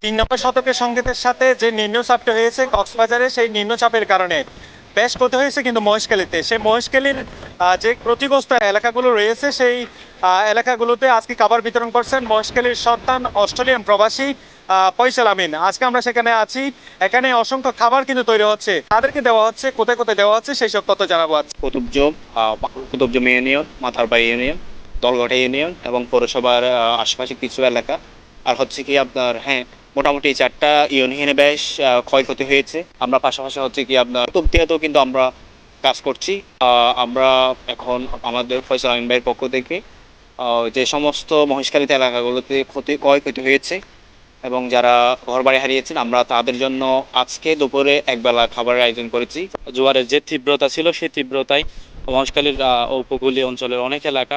3 নম্বর শতকের সংকেতের সাথে যে নিম্নচাপটা হয়েছে কক্সবাজারে, সেই নিম্নচাপের কারণে বেশ ক্ষতি হয়েছে কিন্তু মহেশখালীতে। সেই মহেশখালীর যে ক্ষতিগ্রস্ত এলাকাগুলো রয়েছে, সেই এলাকাগুলোতে আজকে খাবার বিতরণ করছেন মহেশখালীর সন্তান অস্ট্রেলিয়ান প্রবাসী ফয়সাল আমিন। আজকে আমরা সেখানে আছি, এখানে অসংখ্য খাবার কিন্তু তৈরি হচ্ছে, তাদেরকে দেওয়া হচ্ছে, কোথায় কোথায় দেওয়া হচ্ছে সেই সব তথ্য জানাবো আজকে। কুতুবজম ইউনিয়ন, মাথারবাড়ি ইউনিয়ন, দলগটা ইউনিয়ন এবং পৌরসভার আশেপাশে কিছু এলাকা। আর হচ্ছে কি আপনার মোটামুটি 4টা ইউনিয়নে বেশ ক্ষয়ক্ষতি হয়েছে। আমরা পাশাপাশি হচ্ছে কি আপনার কুতুবদিয়াতেও কিন্তু আমরা কাজ করছি। আমরা এখন আমাদের ফয়সাল আমিন ভাইয়ের পক্ষ থেকে যে সমস্ত মহেশখালীতে এলাকাগুলোতে ক্ষয়ক্ষতি হয়েছে এবং যারা ঘরবাড়ি হারিয়েছেন, আমরা তাদের জন্য আজকে দুপুরে একবেলা খাবারের আয়োজন করেছি। জোয়ারের যে তীব্রতা ছিল, সেই তীব্রতায় মহেশখালীর উপকূলীয় অঞ্চলের অনেক এলাকা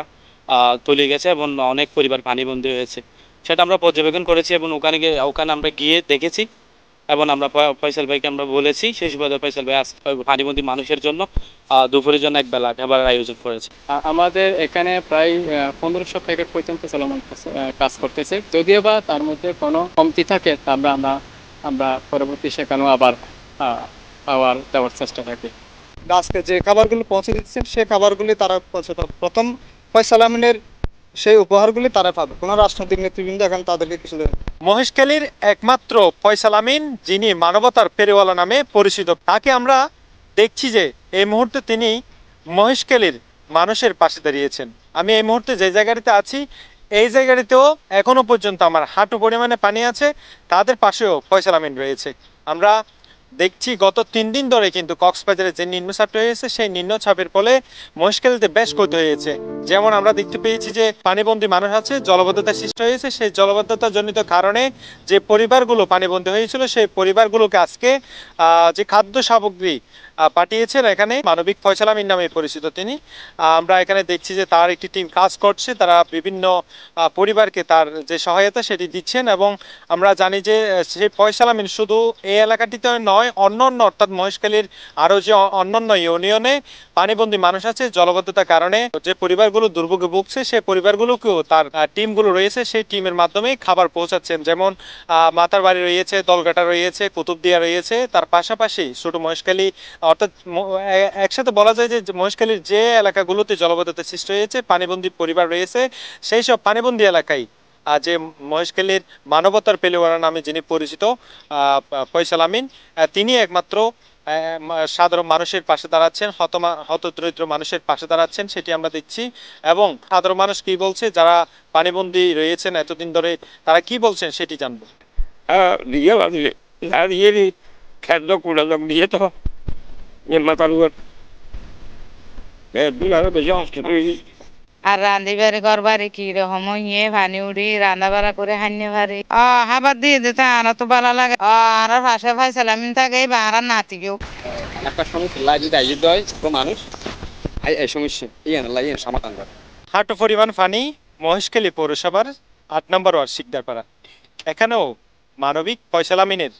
তলিয়ে গেছে এবং অনেক পরিবার পানিবন্দী হয়েছে। সেটা আমরা পর্যবেক্ষণ করেছি এবং ওখানে আমরা গিয়ে দেখেছি এবং আমরা ফয়সাল ভাইকে আমরা বলেছি, সেই সুবাদে ফয়সাল ভাই পানিবন্দী মানুষের জন্য দুপুরের জন্য একবেলা খাবারের আয়োজন করেছে। আমাদের এখানে প্রায় 1500 প্যাকেট পর্যন্ত চলমান কাজ করতেছে। যদিও বা তার মধ্যে কোনো কমতি থাকে, তা আমরা পরবর্তী সেখানেও আবার পাওয়ার দেওয়ার চেষ্টা থাকি। আজকে যে খাবারগুলো পৌঁছে দিচ্ছেন, সেই খাবারগুলি তারা প্রথম ফয়সাল আমিনের সেই উপহারগুলি তারা পাবে। কোনো রাজনৈতিক নেতৃবৃন্দ এখন তাদেরকে কিছু দেবে না। মহেশখালীর একমাত্র ফয়সাল আমিন, যিনি মানবতার ফেরিওয়ালা নামে পরিচিত, তাকে আমরা দেখছি যে এই মুহূর্তে তিনি মহেশখালীর মানুষের পাশে দাঁড়িয়েছেন। আমি এই মুহূর্তে যে জায়গাটিতে আছি, এই জায়গাটিতেও এখনো পর্যন্ত আমার হাঁটু পরিমাণে পানি আছে, তাদের পাশেও ফয়সাল আমিন রয়েছে। আমরা দেখছি গত 3 দিন ধরে কিন্তু কক্সবাজারে যে নিম্নচাপটা হয়েছে, সেই নিম্নচাপের ফলে মহেশখালীতে বেশ ক্ষতি হয়েছে। যেমন আমরা দেখতে পেয়েছি যে পানিবন্দী মানুষ আছে, জলবদ্ধতা সৃষ্টি হয়েছে। সেই জলবদ্ধতা জনিত কারণে যে পরিবারগুলো পানিবন্দী হয়েছিল, সেই পরিবারগুলোকে আজকে যে খাদ্য সামগ্রী পাঠিয়েছেন এখানে মানবিক ফয়সাল আমিন নামে পরিচিত তিনি। আমরা এখানে দেখছি যে তার একটি টিম কাজ করছে, তারা বিভিন্ন পরিবারকে তার যে সহায়তা সেটি দিচ্ছেন। এবং আমরা জানি যে সেই ফয়সাল আমিন শুধু এই এলাকাটিতে নয়, অন্যান্য অর্থাৎ মহেশখালীর আরও যে অন্যান্য ইউনিয়নে পানিবন্দী মানুষ আছে, জলবদ্ধতার কারণে যে পরিবারগুলো দুর্ভোগে ভুগছে, সেই পরিবারগুলোকেও তার টিমগুলো রয়েছে, সেই টিমের মাধ্যমেই খাবার পৌঁছাচ্ছেন। যেমন মাতারবাড়ি রয়েছে, দলগাটা রয়েছে, কুতুবদিয়া রয়েছে, তার পাশাপাশি ছোট মহেশখালী, অর্থাৎ একসাথে বলা যায় যে মহেশখালীর যে এলাকাগুলোতে জলবদ্ধতা সৃষ্টি হয়েছে, পানিবন্দী পরিবার রয়েছে, সেই সব পানিবন্দী এলাকায় যে মহেশখালীর মানবতার পেলেওয়ালা নামে যিনি পরিচিত ফয়সাল আমিন, তিনি একমাত্র সাধারণ মানুষের পাশে দাঁড়াচ্ছেন, হতদরিদ্র মানুষের পাশে দাঁড়াচ্ছেন, সেটি আমরা দেখছি। এবং সাধারণ মানুষ কি বলছে, যারা পানিবন্দী রয়েছেন এতদিন ধরে, তারা কি বলছেন সেটি জানবো। খাদ্য কুড়ালাম দিয়ে তো মাথার উপর বেশি হসপিটাল। আর রান্ধি বাড়ি ঘর বাড়ি কি রকম ইয়ে ভানি উড়ি রান্না বাড়া করে হান্য ভারি হাবার দিয়ে দিতে আনা তো ভালো লাগে। আর পাশে ফাইসালাম থাকে বা আর নাতি কেউ একটা সমস্যা লাগে যদি আইজ হয় মানুষ এই সমস্যা এই সমাধান করে। হাঁটু পরিমাণ পানি মহেশখালী পৌরসভার 8 নম্বর ওয়ার্ড শিকদারপাড়া। এখানেও মানবিক ফয়সাল আমিনের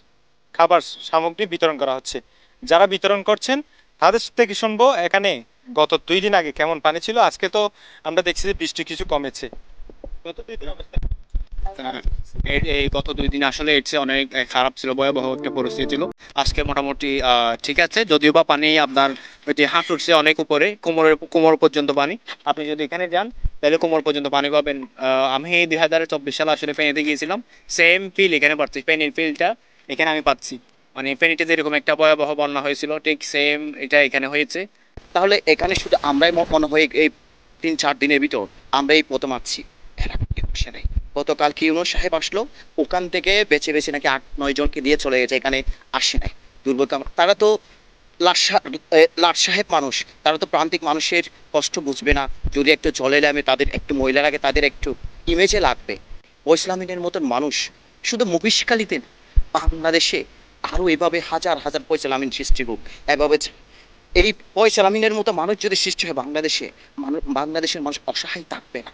খাবার সামগ্রী বিতরণ করা হচ্ছে। যারা বিতরণ করছেন তাদের থেকে শুনবো এখানে গত 2 দিন আগে কেমন পানি ছিল। আজকে তো আমরা দেখছি যে বৃষ্টি কিছু কমেছে। এই গত 2 দিন আসলে এর চেয়ে অনেক খারাপ ছিল, ভয়াবহ একটা পরিস্থিতি ছিল। আজকে মোটামুটি ঠিক আছে, যদিও বা পানি আপনার ওইটি হাঁটুর চেয়ে অনেক উপরে, কোমর পর্যন্ত পানি। আপনি যদি এখানে যান তাহলে কোমর পর্যন্ত পানি পাবেন। আমি 2024 সালে আসলে ফেনীতে গিয়েছিলাম, সেম ফিল এখানে পাচ্ছি, ফেনীর ফিলটা এখানে আমি পাচ্ছি। মানে ফেনীতে যেরকম একটা ভয়াবহ বন্যা হয়েছিল, ঠিক সেম এটা এখানে হয়েছে। তাহলে এখানে শুধু আমরাই মনে হয় এই 3-4 দিনের ভিতর আমরাই প্রথম আসছি, নেই। গতকাল ইউনূস সাহেব আসলো, ওখান থেকে বেছে বেছে নাকি 8-9 জনকে দিয়ে চলে গেছে, এখানে আসে নাই। দুর্ভোগ তারা তো লাট সাহেব মানুষ, তারা তো প্রান্তিক মানুষের কষ্ট বুঝবে না। যদি একটু জলে নামে তাদের, একটু মহিলার আগে তাদের একটু ইমেজে লাগবে। ফয়সাল আমিনের মতন মানুষ শুধু মহেশখালীতে, বাংলাদেশে আরো এভাবে হাজার হাজার ফয়সাল আমিন সৃষ্টি হোক। এভাবে এই ফয়সাল আমিনের মতো মানুষ যদি সৃষ্টি হয় বাংলাদেশে, বাংলাদেশের মানুষ অসহায় থাকবে না।